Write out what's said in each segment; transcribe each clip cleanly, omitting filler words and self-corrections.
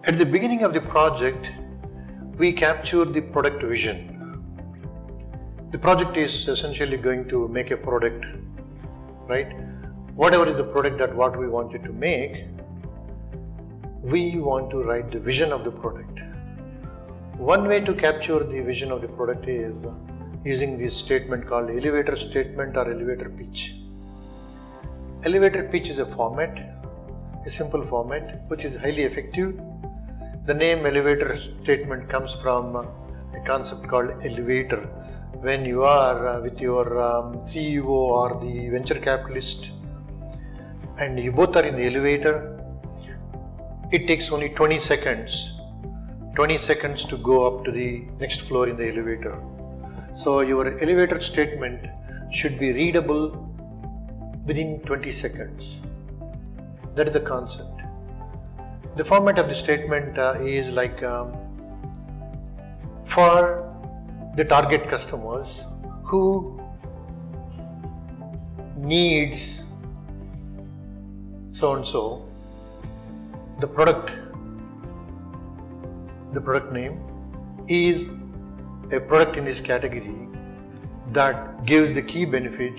At the beginning of the project, we capture the product vision. The project is essentially going to make a product, right? Whatever is the product that what we wanted to make, we want to write the vision of the product. One way to capture the vision of the product is using this statement called elevator statement or elevator pitch. Elevator pitch is a format, a simple format which is highly effective. The name elevator statement comes from a concept called elevator. When you are with your CEO or the venture capitalist and you both are in the elevator, it takes only 20 seconds to go up to the next floor in the elevator. So your elevator statement should be readable within 20 seconds. That is the concept. The format of the statement is like for the target customers who needs so and so, the product name is a product in this category that gives the key benefit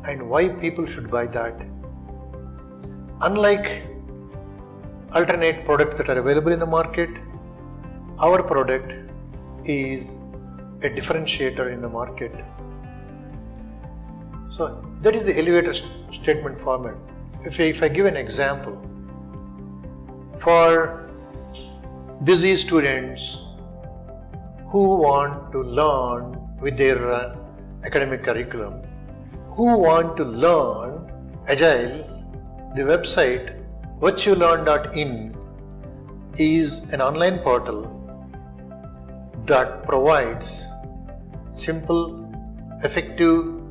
and why people should buy that. Unlike alternate products that are available in the market, our product is a differentiator in the market. So that is the elevator statement format. If I give an example, for busy students who want to learn with their academic curriculum, who want to learn Agile, the website Virtulearn.in is an online portal that provides simple, effective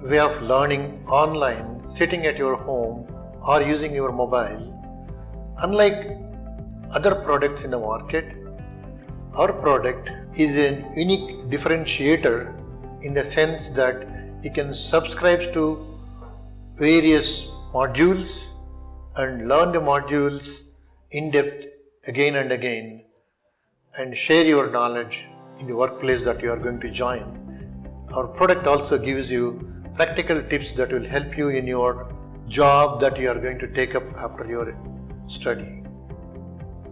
way of learning online, sitting at your home or using your mobile. Unlike other products in the market, our product is a unique differentiator in the sense that you can subscribe to various modules and learn the modules in depth again and again and share your knowledge in the workplace that you are going to join. Our product also gives you practical tips that will help you in your job that you are going to take up after your study.